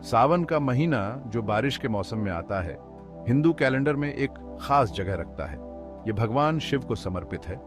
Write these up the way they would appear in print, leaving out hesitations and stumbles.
सावन का महीना जो बारिश के मौसम में आता है, हिंदू कैलेंडर में एक खास जगह रखता है। ये भगवान शिव को समर्पित है,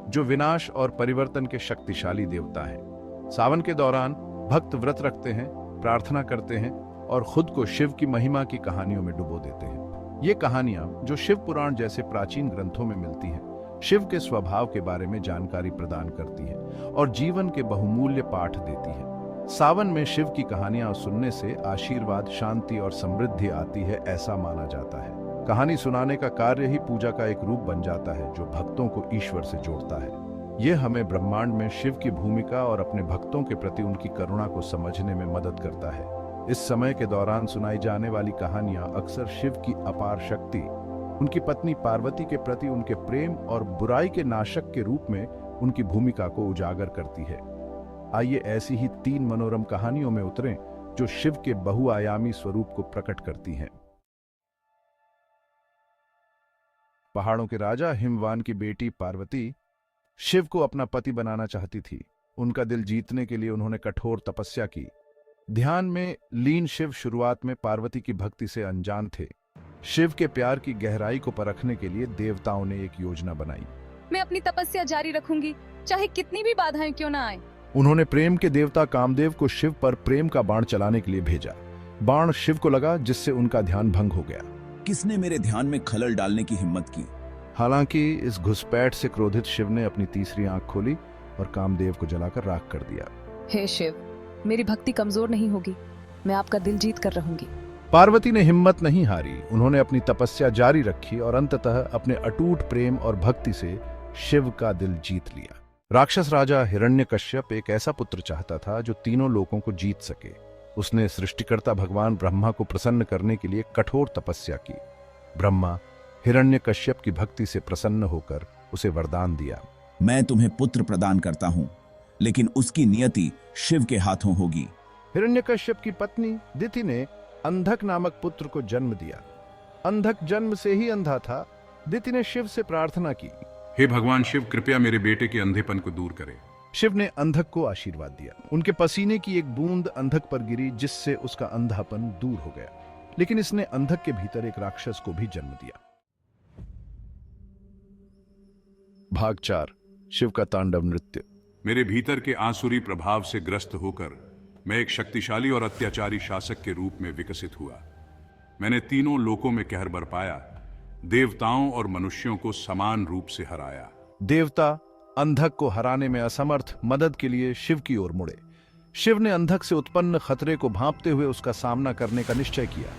जो विनाश और परिवर्तन के शक्तिशाली देवता है। सावन के दौरान भक्त व्रत रखते हैं, प्रार्थना करते हैं और खुद को शिव की महिमा की कहानियों में डुबो देते हैं। ये कहानियां, जो शिव पुराण जैसे प्राचीन ग्रंथों में मिलती हैं, शिव के स्वभाव के बारे में जानकारी प्रदान करती है और जीवन के बहुमूल्य पाठ देती है। सावन में शिव की कहानियां सुनने से आशीर्वाद, शांति और समृद्धि आती है, ऐसा माना जाता है। कहानी सुनाने का कार्य ही पूजा का एक रूप बन जाता है, जो भक्तों को ईश्वर से जोड़ता है। यह हमें ब्रह्मांड में शिव की भूमिका और अपने भक्तों के प्रति उनकी करुणा को समझने में मदद करता है। इस समय के दौरान सुनाई जाने वाली कहानियां अक्सर शिव की अपार शक्ति, उनकी पत्नी पार्वती के प्रति उनके प्रेम और बुराई के नाशक के रूप में उनकी भूमिका को उजागर करती है। आइए ऐसी ही 3 मनोरम कहानियों में उतरें, जो शिव के बहुआयामी स्वरूप को प्रकट करती हैं। पहाड़ों के राजा हिमवान की बेटी पार्वती शिव को अपना पति बनाना चाहती थी। उनका दिल जीतने के लिए उन्होंने कठोर तपस्या की। ध्यान में लीन शिव शुरुआत में पार्वती की भक्ति से अनजान थे। शिव के प्यार की गहराई को परखने के लिए देवताओं ने एक योजना बनाई। मैं अपनी तपस्या जारी रखूंगी, चाहे कितनी भी बाधाएं क्यों ना आए। उन्होंने प्रेम के देवता कामदेव को शिव पर प्रेम का बाण चलाने के लिए भेजा। बाण शिव को लगा, जिससे उनका ध्यान भंग हो गया। किसने मेरे ध्यान में खलल डालने की हिम्मत की? हालांकि इस घुसपैठ से क्रोधित शिव ने अपनी तीसरी आंख खोली और कामदेव को जलाकर राख कर दिया। हे शिव, मेरी भक्ति कमजोर नहीं होगी, मैं आपका दिल जीत कर रहूंगी। पार्वती ने हिम्मत नहीं हारी। उन्होंने अपनी तपस्या जारी रखी और अंततः अपने अटूट प्रेम और भक्ति से शिव का दिल जीत लिया। राक्षस राजा हिरण्यकश्यप एक ऐसा पुत्र चाहता था जो तीनों लोकों को जीत सके। उसने सृष्टिकर्ता भगवान ब्रह्मा को प्रसन्न करने के लिए कठोर तपस्या की। ब्रह्मा हिरण्यकश्यप की भक्ति से प्रसन्न होकर उसे वरदान दिया। मैं तुम्हें पुत्र प्रदान करता हूँ, लेकिन उसकी नियति शिव के हाथों होगी। हिरण्यकश्यप की पत्नी दिति ने अंधक नामक पुत्र को जन्म दिया। अंधक जन्म से ही अंधा था। दिति ने शिव से प्रार्थना की, हे भगवान शिव, कृपया मेरे बेटे के अंधेपन को दूर करें। शिव ने अंधक को आशीर्वाद दिया। उनके पसीने की एक बूंद अंधक पर गिरी, जिससे उसका अंधापन दूर हो गया। लेकिन इसने अंधक के भीतर एक राक्षस को भी जन्म दिया। भाग 4, शिव का तांडव नृत्य। मेरे भीतर के आसुरी प्रभाव से ग्रस्त होकर मैं एक शक्तिशाली और अत्याचारी शासक के रूप में विकसित हुआ। मैंने तीनों लोकों में कहर बरपाया, देवताओं और मनुष्यों को समान रूप से हराया। देवता अंधक को हराने में असमर्थ मदद के लिए शिव की ओर मुड़े। शिव ने अंधक से उत्पन्न खतरे को भांपते हुए उसका सामना करने का निश्चय किया।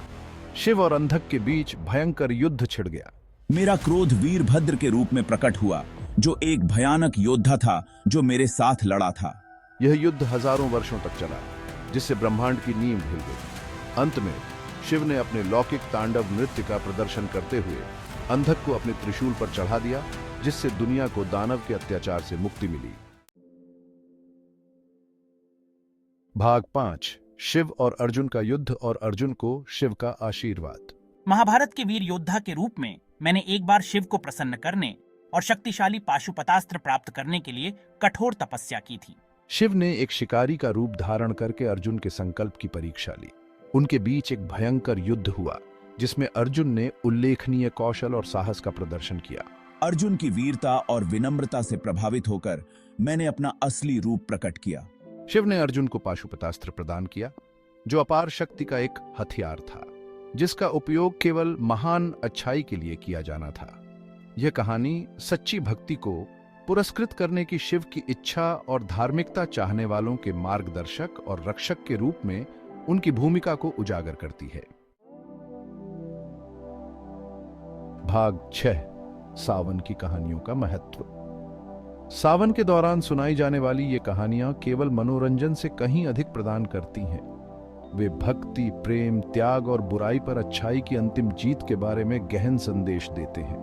शिव और अंधक के बीच भयंकर युद्ध छिड़ गया। मेरा क्रोध वीरभद्र के रूप में प्रकट हुआ, जो एक भयानक योद्धा था जो मेरे साथ लड़ा था। यह युद्ध हजारों वर्षों तक चला, जिससे ब्रह्मांड की नींव हिल गई। अंत में शिव ने अपने लौकिक तांडव नृत्य का प्रदर्शन करते हुए अंधक को अपने त्रिशूल पर चढ़ा दिया, जिससे दुनिया को दानव के अत्याचार से मुक्ति मिली। भाग 5, शिव और अर्जुन का युद्ध और अर्जुन को शिव का आशीर्वाद। महाभारत के वीर योद्धा के रूप में मैंने एक बार शिव को प्रसन्न करने और शक्तिशाली पाशुपतास्त्र प्राप्त करने के लिए कठोर तपस्या की थी। शिव ने एक शिकारी का रूप धारण करके अर्जुन के संकल्प की परीक्षा ली। उनके बीच एक भयंकर युद्ध हुआ, जिसमें अर्जुन ने उल्लेखनीय कौशल और साहस का प्रदर्शन किया। अर्जुन की वीरता और विनम्रता से प्रभावित होकर मैंने अपना असली रूप प्रकट किया। शिव ने अर्जुन को पाशुपतास्त्र प्रदान किया, जो अपार शक्ति का एक हथियार था, जिसका उपयोग केवल महान अच्छाई के लिए किया जाना था। यह कहानी सच्ची भक्ति को पुरस्कृत करने की शिव की इच्छा और धार्मिकता चाहने वालों के मार्गदर्शक और रक्षक के रूप में उनकी भूमिका को उजागर करती है। भाग 6, सावन की कहानियों का महत्व। सावन के दौरान सुनाई जाने वाली ये कहानियां केवल मनोरंजन से कहीं अधिक प्रदान करती हैं। वे भक्ति, प्रेम, त्याग और बुराई पर अच्छाई की अंतिम जीत के बारे में गहन संदेश देते हैं।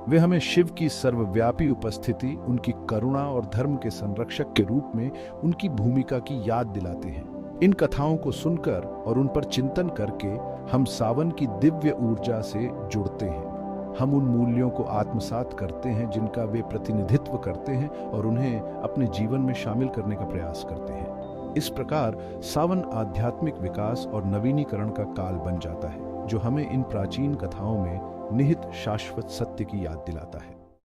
वे हमें शिव की सर्वव्यापी उपस्थिति, उनकी करुणा और धर्म के संरक्षक के रूप में उनकी भूमिका की याद दिलाते हैं। इन कथाओं को सुनकर और उन पर चिंतन करके हम सावन की दिव्य ऊर्जा से जुड़ते हैं। हम उन मूल्यों को आत्मसात करते हैं जिनका वे प्रतिनिधित्व करते हैं और उन्हें अपने जीवन में शामिल करने का प्रयास करते हैं। इस प्रकार सावन आध्यात्मिक विकास और नवीनीकरण का काल बन जाता है, जो हमें इन प्राचीन कथाओं में निहित शाश्वत सत्य की याद दिलाता है।